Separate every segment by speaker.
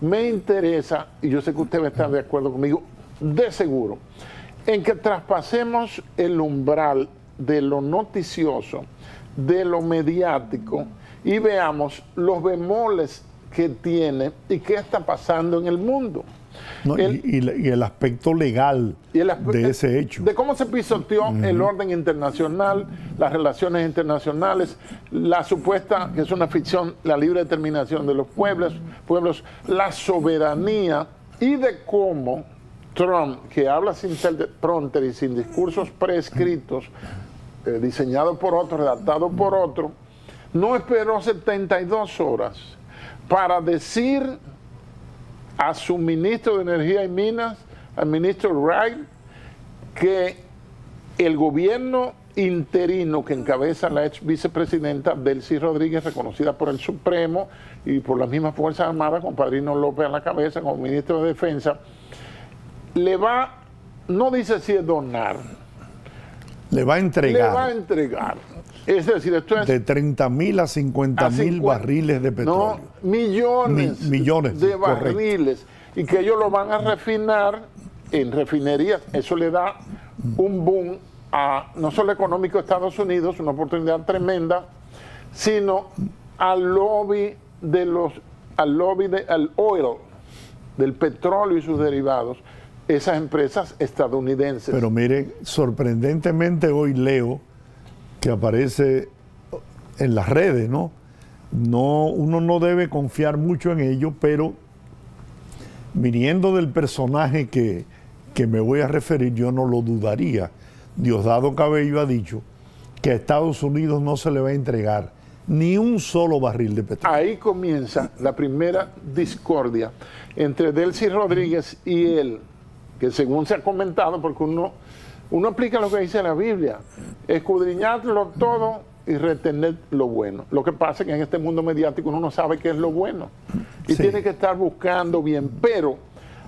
Speaker 1: Me interesa, y yo sé que usted va a estar de acuerdo conmigo, de seguro, en que traspasemos el umbral de lo noticioso, de lo mediático, y veamos los bemoles que tiene y qué está pasando en el mundo.
Speaker 2: No, y el aspecto legal de ese hecho.
Speaker 1: De cómo se pisoteó el orden internacional, las relaciones internacionales, la supuesta, que es una ficción, la libre determinación de los pueblos, la soberanía, y de cómo Trump, que habla sin teleprompter y sin discursos prescritos, diseñado por otro, redactado por otro, no esperó 72 horas para decir a su ministro de Energía y Minas, al ministro Wright, que el gobierno interino que encabeza la ex vicepresidenta Delcy Rodríguez, reconocida por el Supremo y por las mismas Fuerzas Armadas, con Padrino López a la cabeza, como ministro de Defensa, le va, no dice si es donar,
Speaker 2: le va a entregar.
Speaker 1: Le va a entregar. Es decir, esto es
Speaker 2: de 30.000 a 50.000 barriles de petróleo.
Speaker 1: No, millones de barriles. Y que ellos lo van a refinar en refinerías. Eso le da un boom a no solo económico a Estados Unidos, una oportunidad tremenda, sino al lobby al oil, del petróleo y sus derivados, esas empresas estadounidenses.
Speaker 2: Pero mire, sorprendentemente hoy leo que aparece en las redes, ¿no? Uno no debe confiar mucho en ello, pero viniendo del personaje que me voy a referir, yo no lo dudaría. Diosdado Cabello ha dicho que a Estados Unidos no se le va a entregar ni un solo barril de petróleo.
Speaker 1: Ahí comienza la primera discordia entre Delcy Rodríguez y él, que según se ha comentado, porque uno aplica lo que dice la Biblia, escudriñarlo todo y retener lo bueno. Lo que pasa es que en este mundo mediático uno no sabe qué es lo bueno y tiene que estar buscando bien, pero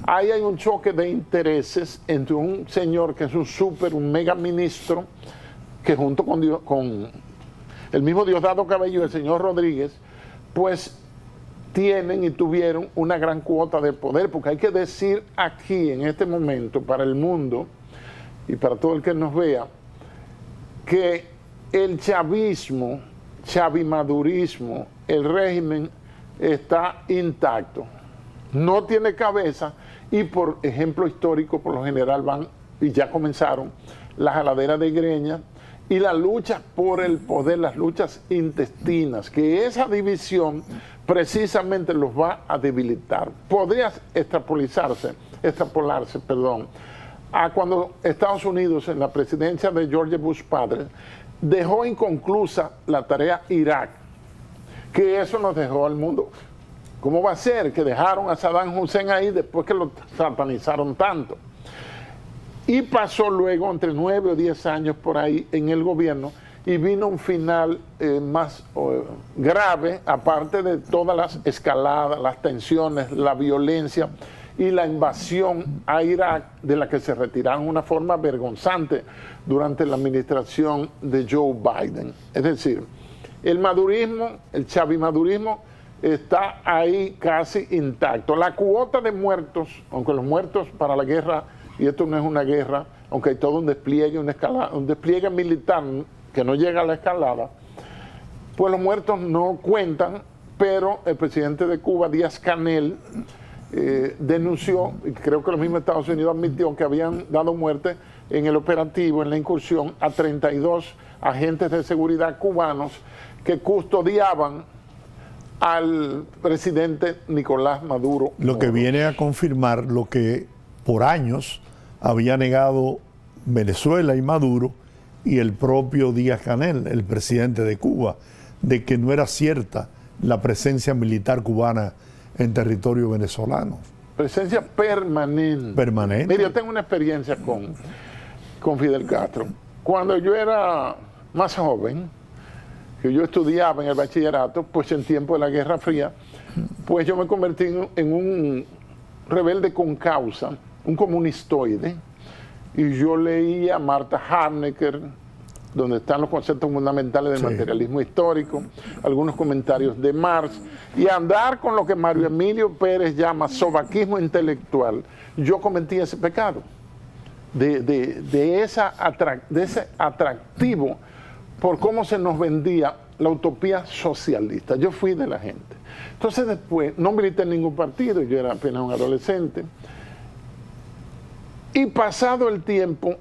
Speaker 1: ahí hay un choque de intereses entre un señor que es un mega ministro, que junto con el mismo Diosdado Cabello y el señor Rodríguez, pues tienen y tuvieron una gran cuota de poder, porque hay que decir aquí, en este momento, para el mundo, y para todo el que nos vea, que el chavismo, chavimadurismo, el régimen está intacto. No tiene cabeza y por ejemplo histórico, por lo general van, y ya comenzaron, las jaladeras de greña y la lucha por el poder, las luchas intestinas, que esa división precisamente los va a debilitar. Podría extrapolarse, a cuando Estados Unidos, en la presidencia de George Bush padre, dejó inconclusa la tarea Irak, que eso nos dejó al mundo. ¿Cómo va a ser que dejaron a Saddam Hussein ahí después que lo satanizaron tanto? Y pasó luego entre 9 o 10 años por ahí en el gobierno y vino un final más grave, aparte de todas las escaladas, las tensiones, la violencia y la invasión a Irak, de la que se retiraron de una forma vergonzante durante la administración de Joe Biden. Es decir, el madurismo, el chavimadurismo, está ahí casi intacto. La cuota de muertos, aunque los muertos para la guerra, y esto no es una guerra, aunque hay todo un despliegue, una escalada, un despliegue militar que no llega a la escalada, pues los muertos no cuentan, pero el presidente de Cuba, Díaz-Canel, denunció, y creo que los mismos Estados Unidos admitió que habían dado muerte en el operativo, en la incursión, a 32 agentes de seguridad cubanos que custodiaban al presidente Nicolás Maduro.
Speaker 2: Lo que viene a confirmar lo que por años había negado Venezuela y Maduro y el propio Díaz-Canel, el presidente de Cuba, de que no era cierta la presencia militar cubana en territorio venezolano.
Speaker 1: Presencia permanente.
Speaker 2: Permanente.
Speaker 1: Mira, yo tengo una experiencia con Fidel Castro. Cuando yo era más joven, que yo estudiaba en el bachillerato, pues en tiempo de la Guerra Fría, pues yo me convertí en un rebelde con causa, un comunistoide, y yo leía a Marta Harnecker, donde están los conceptos fundamentales del
Speaker 2: Sí.
Speaker 1: materialismo histórico, algunos comentarios de Marx, y andar con lo que Mario Emilio Pérez llama sobaquismo intelectual. Yo cometí ese pecado, de ese atractivo por cómo se nos vendía la utopía socialista. Yo fui de la gente. Entonces después, no milité en ningún partido, yo era apenas un adolescente, y pasado el tiempo,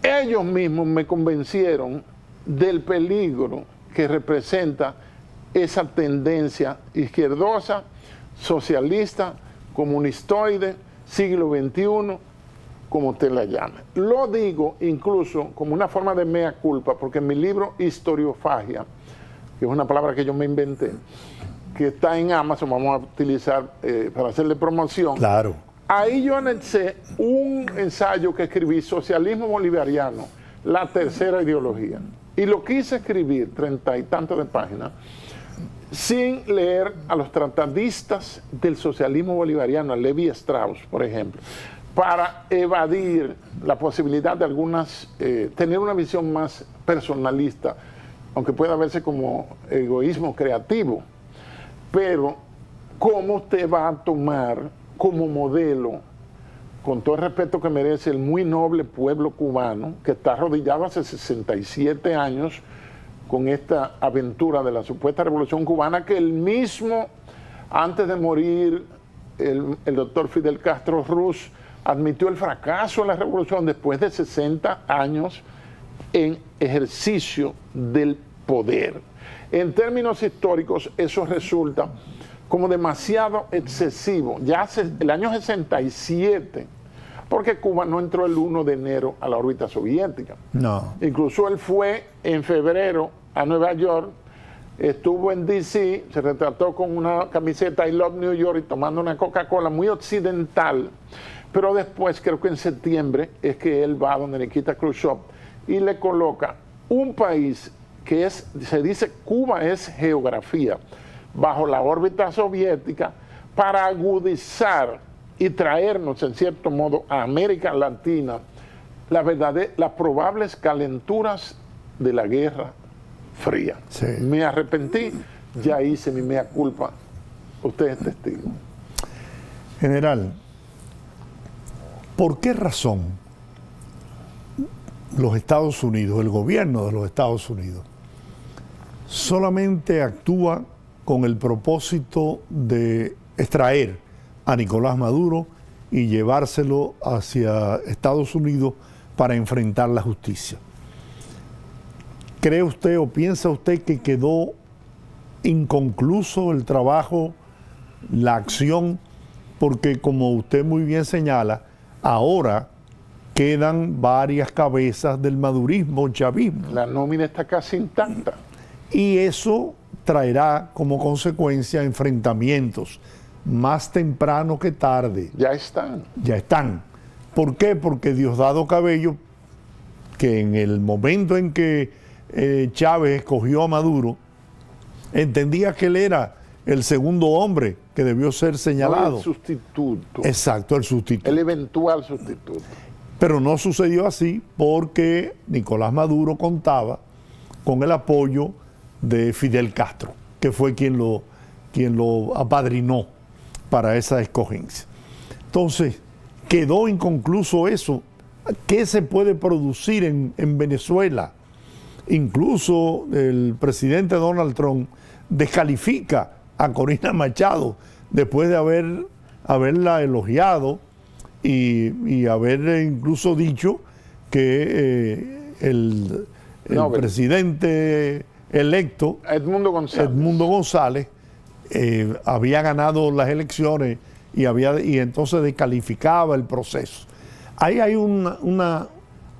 Speaker 1: ellos mismos me convencieron del peligro que representa esa tendencia izquierdosa, socialista, comunistoide, siglo XXI, como usted la llame. Lo digo incluso como una forma de mea culpa, porque en mi libro Historiofagia, que es una palabra que yo me inventé, que está en Amazon, vamos a utilizar para hacerle promoción.
Speaker 2: Claro.
Speaker 1: Ahí yo anexé un ensayo que escribí, Socialismo Bolivariano, la tercera ideología. Y lo quise escribir, 30 y tantos de páginas, sin leer a los tratadistas del socialismo bolivariano, a Levi Strauss, por ejemplo, para evadir la posibilidad de algunas, tener una visión más personalista, aunque pueda verse como egoísmo creativo. Pero, ¿cómo usted va a tomar como modelo, con todo el respeto que merece el muy noble pueblo cubano, que está arrodillado hace 67 años con esta aventura de la supuesta revolución cubana, que el mismo, antes de morir, el doctor Fidel Castro Ruz admitió el fracaso de la revolución después de 60 años en ejercicio del poder? En términos históricos, eso resulta como demasiado excesivo. Ya hace el año 67, porque Cuba no entró el 1 de enero a la órbita soviética.
Speaker 2: No.
Speaker 1: Incluso él fue en febrero a Nueva York, estuvo en D.C., se retrató con una camiseta I Love New York y tomando una Coca-Cola muy occidental, pero después, creo que en septiembre, es que él va donde Nikita Khrushchev y le coloca un país que es, se dice, Cuba es geografía, bajo la órbita soviética, para agudizar y traernos, en cierto modo, a América Latina las probables calenturas de la Guerra Fría.
Speaker 2: Sí.
Speaker 1: Me arrepentí, ya hice mi mea culpa. Usted es testigo.
Speaker 2: General, ¿por qué razón los Estados Unidos, el gobierno de los Estados Unidos, solamente actúa con el propósito de extraer a Nicolás Maduro y llevárselo hacia Estados Unidos para enfrentar la justicia? ¿Cree usted o piensa usted que quedó inconcluso el trabajo, la acción? Porque, como usted muy bien señala, ahora quedan varias cabezas del madurismo, chavismo.
Speaker 1: La nómina está casi intacta.
Speaker 2: Y eso traerá como consecuencia enfrentamientos más temprano que tarde.
Speaker 1: Ya están.
Speaker 2: Ya están. ¿Por qué? Porque Diosdado Cabello, que en el momento en que Chávez escogió a Maduro, entendía que él era el segundo hombre que debió ser señalado.
Speaker 1: No, el sustituto.
Speaker 2: Exacto, el sustituto.
Speaker 1: El eventual sustituto.
Speaker 2: Pero no sucedió así porque Nicolás Maduro contaba con el apoyo de Fidel Castro, que fue quien lo apadrinó para esa escogencia. Entonces, quedó inconcluso eso. ¿Qué se puede producir en Venezuela? Incluso el presidente Donald Trump descalifica a Corina Machado después de haberla elogiado y haber incluso dicho que el presidente electo
Speaker 1: Edmundo
Speaker 2: González había ganado las elecciones y entonces descalificaba el proceso. Ahí hay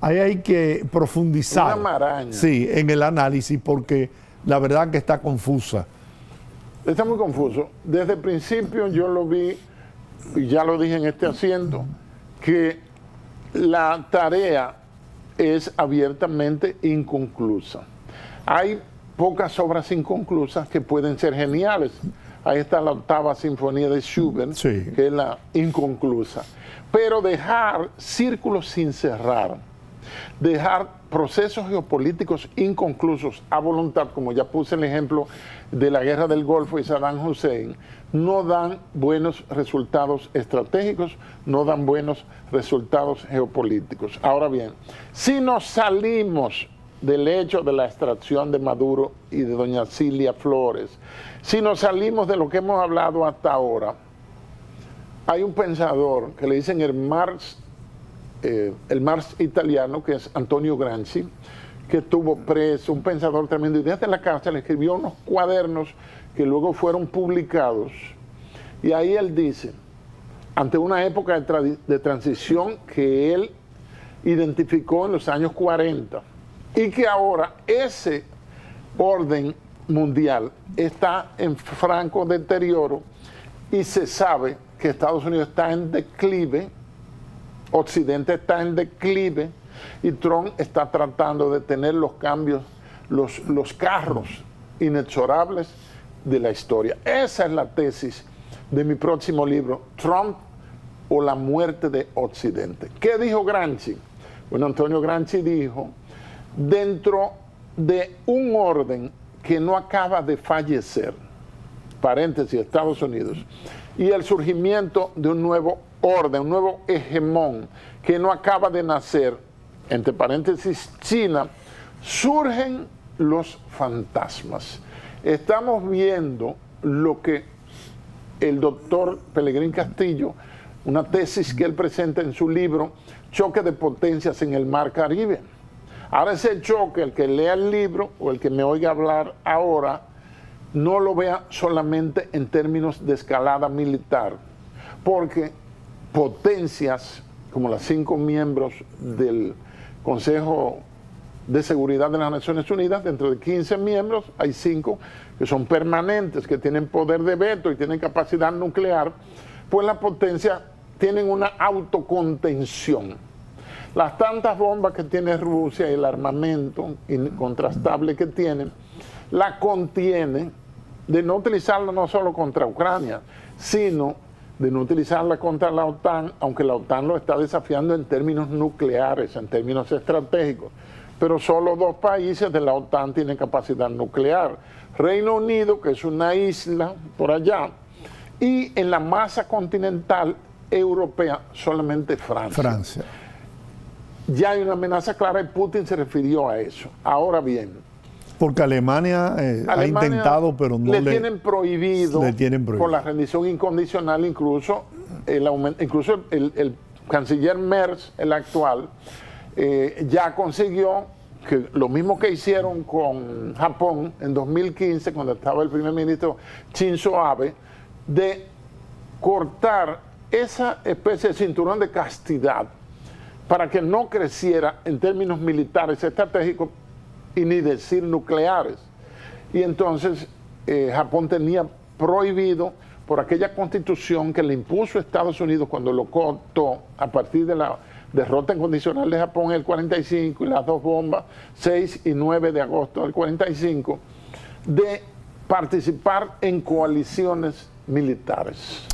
Speaker 2: ahí hay que profundizar,
Speaker 1: una maraña.
Speaker 2: Sí, en el análisis, porque la verdad que está confusa.
Speaker 1: Está muy confuso. Desde el principio yo lo vi, y ya lo dije en este asiento, que la tarea es abiertamente inconclusa. Hay pocas obras inconclusas que pueden ser geniales. Ahí está la octava sinfonía de Schubert,
Speaker 2: Sí.
Speaker 1: que es la inconclusa. Pero dejar círculos sin cerrar, dejar procesos geopolíticos inconclusos a voluntad, como ya puse el ejemplo de la guerra del Golfo y Saddam Hussein, no dan buenos resultados estratégicos, no dan buenos resultados geopolíticos. Ahora bien, si nos salimos del hecho de la extracción de Maduro y de doña Cilia Flores, si nos salimos de lo que hemos hablado hasta ahora, hay un pensador que le dicen el Marx italiano, que es Antonio Gramsci, que estuvo preso, un pensador tremendo, y desde la cárcel escribió unos cuadernos que luego fueron publicados, y ahí él dice, ante una época de transición que él identificó en los años 40, y que ahora ese orden mundial está en franco deterioro, y se sabe que Estados Unidos está en declive, Occidente está en declive, y Trump está tratando de tener los cambios, los carros inexorables de la historia. Esa es la tesis de mi próximo libro, Trump o la muerte de Occidente. ¿Qué dijo Gramsci? Bueno, Antonio Gramsci dijo, dentro de un orden que no acaba de fallecer, paréntesis, Estados Unidos, y el surgimiento de un nuevo orden, un nuevo hegemón que no acaba de nacer, entre paréntesis, China, surgen los fantasmas. Estamos viendo lo que el doctor Pelegrín Castillo, una tesis que él presenta en su libro, Choque de Potencias en el Mar Caribe. Ahora ese choque, el que lea el libro o el que me oiga hablar ahora, no lo vea solamente en términos de escalada militar, porque potencias como las 5 miembros del Consejo de Seguridad de las Naciones Unidas, dentro de 15 miembros hay 5 que son permanentes, que tienen poder de veto y tienen capacidad nuclear, pues las potencias tienen una autocontención. Las tantas bombas que tiene Rusia y el armamento incontrastable que tienen, la contiene de no utilizarla no solo contra Ucrania, sino de no utilizarla contra la OTAN, aunque la OTAN lo está desafiando en términos nucleares, en términos estratégicos. Pero solo 2 países de la OTAN tienen capacidad nuclear. Reino Unido, que es una isla por allá, y en la masa continental europea solamente Francia. Ya hay una amenaza clara y Putin se refirió a eso. Ahora bien,
Speaker 2: porque Alemania ha intentado, pero no
Speaker 1: le tienen prohibido por la rendición incondicional, incluso el canciller Merz, el actual, ya consiguió que lo mismo que hicieron con Japón en 2015, cuando estaba el primer ministro Shinzo Abe, de cortar esa especie de cinturón de castidad para que no creciera en términos militares estratégicos y ni decir nucleares. Y entonces Japón tenía prohibido, por aquella constitución que le impuso a Estados Unidos cuando lo cortó a partir de la derrota incondicional de Japón en el 45 y las 2 bombas 6 y 9 de agosto del 45, de participar en coaliciones militares.